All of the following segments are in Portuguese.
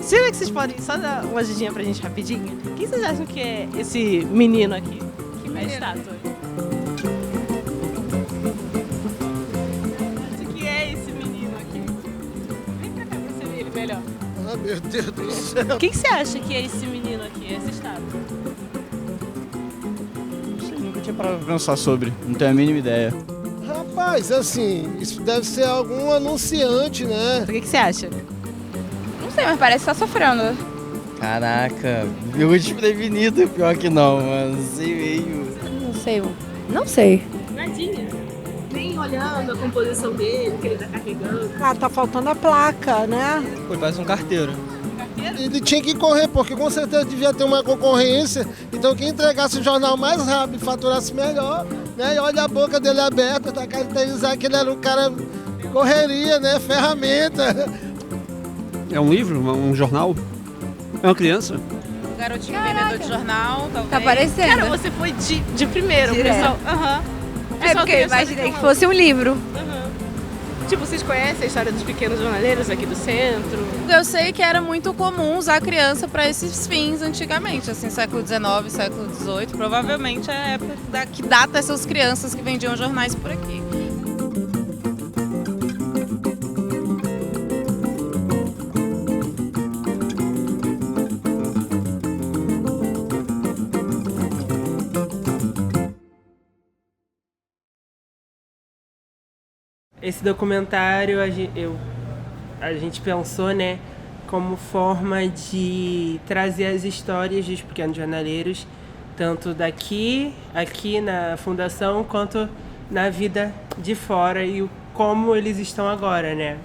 Será que vocês podem só dar uma ajudinha pra gente rapidinho? Quem vocês acham que é esse menino aqui? Que A menino? estátua. Acho que é esse menino aqui. Vem pra cá pra você ver ele melhor. Ah, meu Deus do céu. Quem você acha que é esse menino aqui, essa estátua? Não sei, nunca tinha parado pra pensar sobre. Não tenho a mínima ideia. Rapaz, assim, isso deve ser algum anunciante, né? O que você acha? Não sei, mas parece que tá sofrendo. Caraca, eu desprevenido, pior que não, mas não sei meio. Não sei. Não sei. Nadinha. Nem olhando a composição dele, que ele tá carregando. Ah, tá faltando a placa, né? Pô, parece um carteiro. Ele tinha que correr, porque com certeza devia ter uma concorrência. Então quem entregasse o jornal mais rápido, faturasse melhor, né? E olha a boca dele aberta, tá caracterizar que ele era um cara de correria, né? Ferramenta. É um livro? Um jornal? É uma criança? Um garotinho vendedor de jornal, talvez. Tá parecendo. Cara, você foi de primeiro, Direto. pessoal. Aham. É porque eu imaginei que fosse um livro. Tipo, vocês conhecem a história dos pequenos jornaleiros aqui do centro? Eu sei que era muito comum usar criança para esses fins antigamente, assim, século XIX, século XVIII. Provavelmente é a época que data essas crianças que vendiam jornais por aqui. Esse documentário a gente pensou, né, como forma de trazer as histórias dos pequenos jornaleiros, tanto aqui na fundação, quanto na vida de fora e como eles estão agora, né?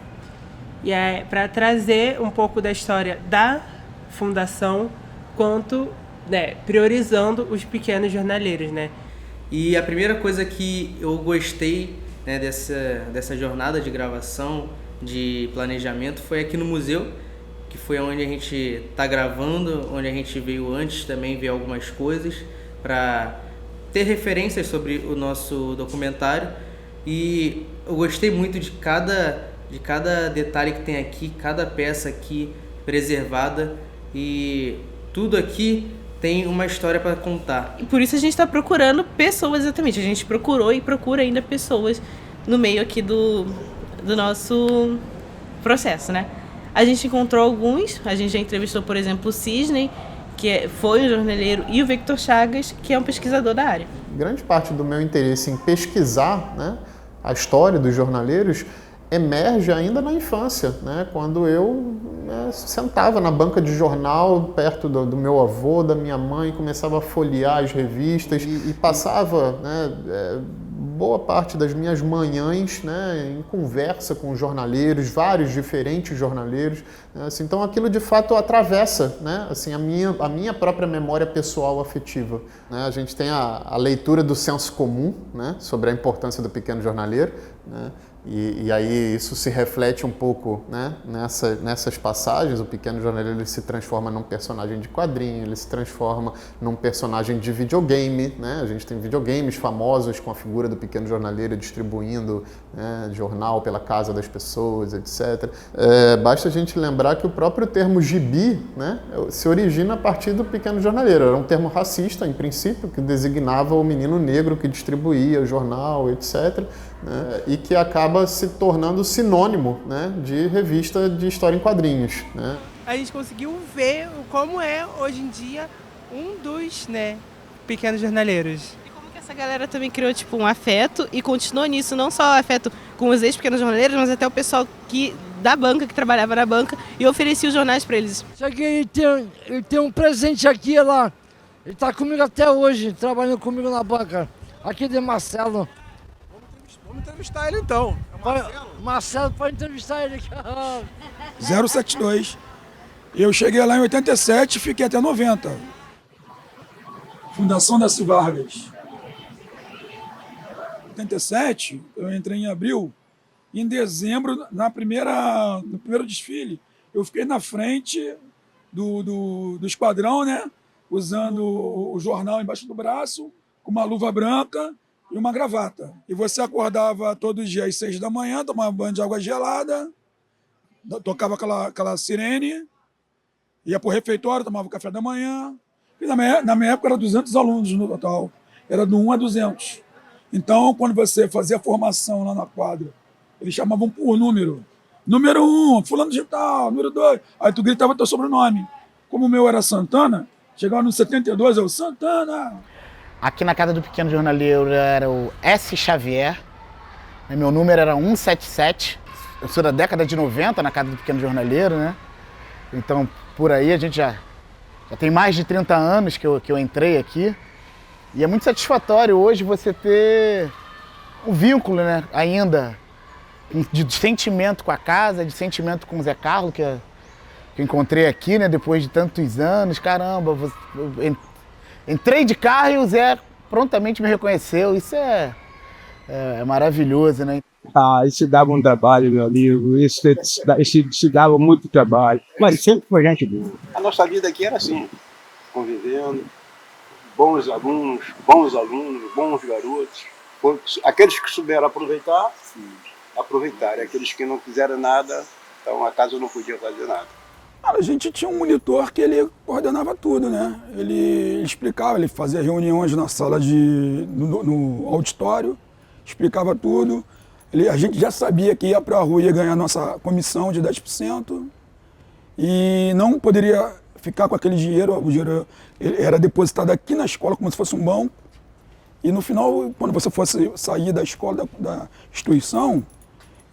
E é para trazer um pouco da história da fundação, quanto, né, priorizando os pequenos jornaleiros, né? E a primeira coisa que eu gostei, né, dessa jornada de gravação, de planejamento, foi aqui no museu, que foi onde a gente está gravando, onde a gente veio antes também ver algumas coisas para ter referências sobre o nosso documentário. E eu gostei muito de cada detalhe que tem aqui, cada peça aqui preservada, e tudo aqui tem uma história para contar. E por isso a gente está procurando pessoas, exatamente. A gente procurou e procura ainda pessoas no meio aqui do nosso processo, né? A gente encontrou alguns, a gente já entrevistou, por exemplo, o Cisney, que foi um jornaleiro, e o Victor Chagas, que é um pesquisador da área. Grande parte do meu interesse em pesquisar, né, a história dos jornaleiros emerge ainda na infância, né, quando eu sentava na banca de jornal perto do meu avô, da minha mãe, começava a folhear as revistas e passava, né, boa parte das minhas manhãs, né, em conversa com jornaleiros, vários diferentes jornaleiros, né, assim, então aquilo de fato atravessa, né, assim, a minha própria memória pessoal afetiva, né. A gente tem a leitura do senso comum, né, sobre a importância do pequeno jornaleiro, né, e aí isso se reflete um pouco, né, nessas passagens. O pequeno jornaleiro, ele se transforma num personagem de quadrinho, ele se transforma num personagem de videogame, né? A gente tem videogames famosos com a figura do pequeno jornaleiro distribuindo, né, jornal pela casa das pessoas, etc. Basta a gente lembrar que o próprio termo gibi, né, se origina a partir do pequeno jornaleiro. Era um termo racista, em princípio, que designava o menino negro que distribuía o jornal, etc., né, e que acaba se tornando sinônimo, né, de revista de história em quadrinhos, né. A gente conseguiu ver como é, hoje em dia, um dos, né, pequenos jornaleiros. E como que essa galera também criou, tipo, um afeto e continuou nisso, não só afeto com os ex-pequenos jornaleiros, mas até o pessoal da banca, que trabalhava na banca e oferecia os jornais para eles. Só que ele tem um presente aqui, lá. Ele tá comigo até hoje, trabalhando comigo na banca. Aqui de Marcelo. Vamos entrevistar ele então. Marcelo, pode entrevistar ele aqui. 072. Eu cheguei lá em 87 e fiquei até 90. Fundação Daci Vargas. 87, eu entrei em abril. Em dezembro, no primeiro desfile, eu fiquei na frente do esquadrão, né? Usando o jornal embaixo do braço, com uma luva branca e uma gravata. E você acordava todos os dias às 6 da manhã, tomava banho de água gelada, tocava aquela sirene Ia para o refeitório, tomava o café da manhã. E na minha época era 200 alunos no total. Era do 1 a 200. Então, quando você fazia a formação lá na quadra, eles chamavam por número. Número 1, fulano de tal, número 2. Aí tu gritava teu sobrenome. Como o meu era Santana, chegava no 72, eu, Santana. Aqui na casa do pequeno jornaleiro era o S. Xavier. Meu número era 177. Eu sou da década de 90 na casa do pequeno jornaleiro, né? Então, por aí a gente já tem mais de 30 anos que eu entrei aqui. E é muito satisfatório hoje você ter um vínculo, né, ainda de sentimento com a casa, de sentimento com o Zé Carlos, que eu encontrei aqui, né, depois de tantos anos. Caramba, eu entrei de carro e o Zé prontamente me reconheceu. Isso é maravilhoso, né? Isso dava um trabalho, meu amigo. Isso dava muito trabalho. Mas sempre foi gente boa. A nossa vida aqui era assim, convivendo. Bons alunos, bons garotos. Aqueles que souberam aproveitar, aproveitaram. Aqueles que não fizeram nada, então a casa não podia fazer nada. A gente tinha um monitor que ele coordenava tudo, né? Ele explicava, ele fazia reuniões na sala no auditório, explicava tudo. A gente já sabia que ia para a rua, ia ganhar nossa comissão de 10%. E não poderia ficar com aquele dinheiro, o dinheiro era depositado aqui na escola como se fosse um banco. E no final, quando você fosse sair da escola, da instituição,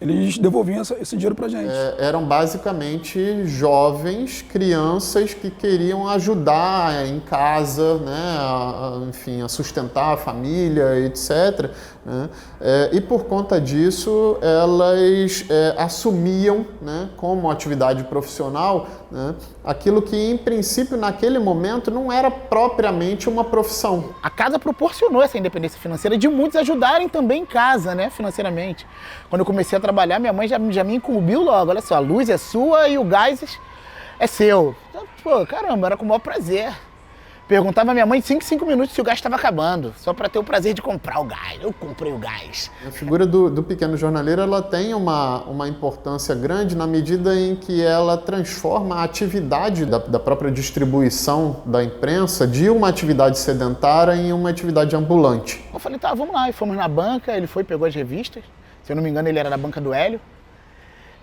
eles devolviam esse dinheiro para a gente. Eram basicamente jovens, crianças que queriam ajudar em casa, né, enfim, a sustentar a família, etc. Né? E por conta disso, elas assumiam, né, como atividade profissional, né, aquilo que, em princípio, naquele momento, não era propriamente uma profissão. A casa proporcionou essa independência financeira de muitos ajudarem também em casa, né, financeiramente. Quando eu comecei a trabalhar, minha mãe já me incumbiu logo. Olha só, a luz é sua e o gás é seu. Então, pô, caramba, era com o maior prazer. Perguntava à minha mãe em 5 minutos se o gás estava acabando, só para ter o prazer de comprar o gás. Eu comprei o gás. A figura do pequeno jornaleiro, ela tem uma importância grande na medida em que ela transforma a atividade da própria distribuição da imprensa de uma atividade sedentária em uma atividade ambulante. Eu falei, tá, vamos lá. E fomos na banca, ele foi, pegou as revistas. Se eu não me engano, ele era da banca do Hélio.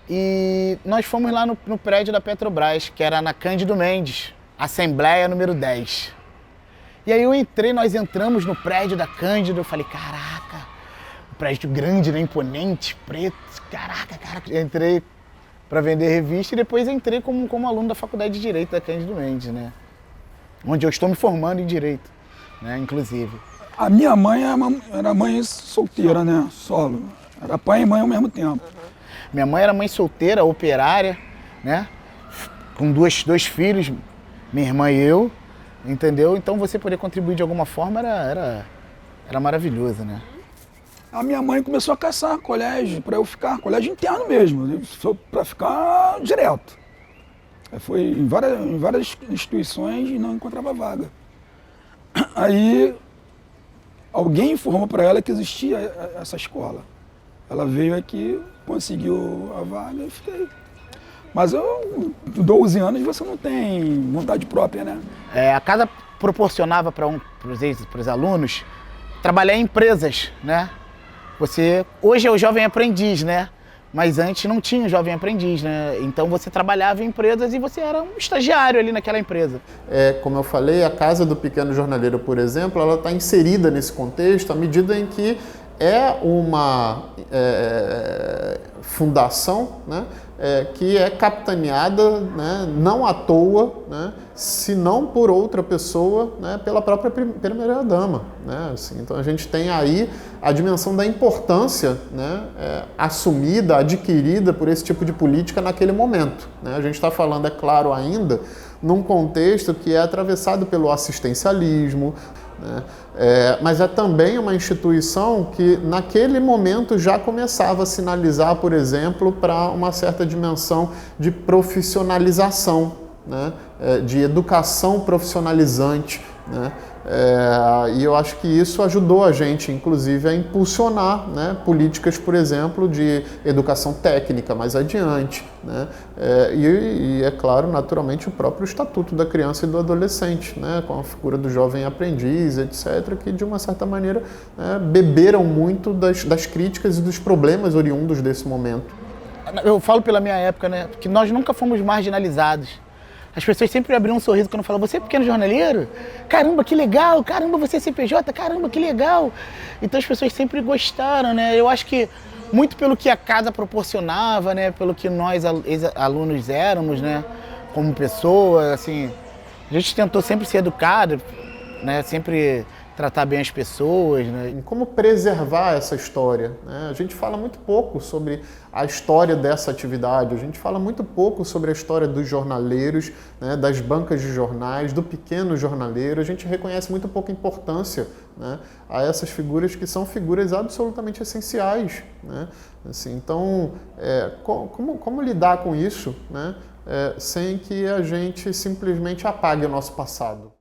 E nós fomos lá no prédio da Petrobras, que era na Cândido Mendes, Assembleia número 10. E aí nós entramos no prédio da Cândido, eu falei, caraca, um prédio grande, né, imponente, preto, caraca. Entrei para vender revista e depois entrei como aluno da Faculdade de Direito da Cândido Mendes, né, onde eu estou me formando em Direito, né, inclusive. A minha mãe era mãe solteira, né, solo, era pai e mãe ao mesmo tempo. Minha mãe era mãe solteira, operária, né, com dois filhos, minha irmã e eu. Entendeu? Então você poder contribuir de alguma forma era maravilhoso, né? A minha mãe começou a caçar colégio para eu ficar, colégio interno mesmo, para ficar direto. Foi em várias instituições e não encontrava vaga. Aí alguém informou para ela que existia essa escola. Ela veio aqui, conseguiu a vaga e fiquei. Mas com 12 anos você não tem vontade própria, né? A casa proporcionava para os alunos trabalhar em empresas, né? Hoje é o jovem aprendiz, né? Mas antes não tinha o jovem aprendiz, né? Então você trabalhava em empresas e você era um estagiário ali naquela empresa. Como eu falei, a Casa do Pequeno Jornaleiro, por exemplo, ela está inserida nesse contexto à medida em que é uma fundação, né, que é capitaneada, né, não à toa, né, se não por outra pessoa, né, pela própria primeira-dama. Né, assim, então a gente tem aí a dimensão da importância, né, assumida, adquirida por esse tipo de política naquele momento. Né. A gente está falando, é claro, ainda num contexto que é atravessado pelo assistencialismo, né, mas é também uma instituição que naquele momento já começava a sinalizar, por exemplo, para uma certa dimensão de profissionalização, né, de educação profissionalizante, né, E eu acho que isso ajudou a gente, inclusive, a impulsionar, né, políticas, por exemplo, de educação técnica mais adiante, né, e é claro, naturalmente, o próprio Estatuto da Criança e do Adolescente, né, com a figura do jovem aprendiz, etc., que, de uma certa maneira, beberam muito das críticas e dos problemas oriundos desse momento. Eu falo pela minha época, né, que nós nunca fomos marginalizados. As pessoas sempre abriam um sorriso quando falavam, você é pequeno jornaleiro? Caramba, que legal! Caramba, você é CPJ? Caramba, que legal! Então as pessoas sempre gostaram, né? Eu acho que muito pelo que a casa proporcionava, né? Pelo que nós, alunos, éramos, né? Como pessoa, assim... A gente tentou sempre ser educado, né? Sempre tratar bem as pessoas, né? E como preservar essa história, né? A gente fala muito pouco sobre a história dessa atividade, a gente fala muito pouco sobre a história dos jornaleiros, né? Das bancas de jornais, do pequeno jornaleiro. A gente reconhece muito pouca importância, né? A essas figuras que são figuras absolutamente essenciais, né? Assim, então, como lidar com isso, né? Sem que a gente simplesmente apague o nosso passado?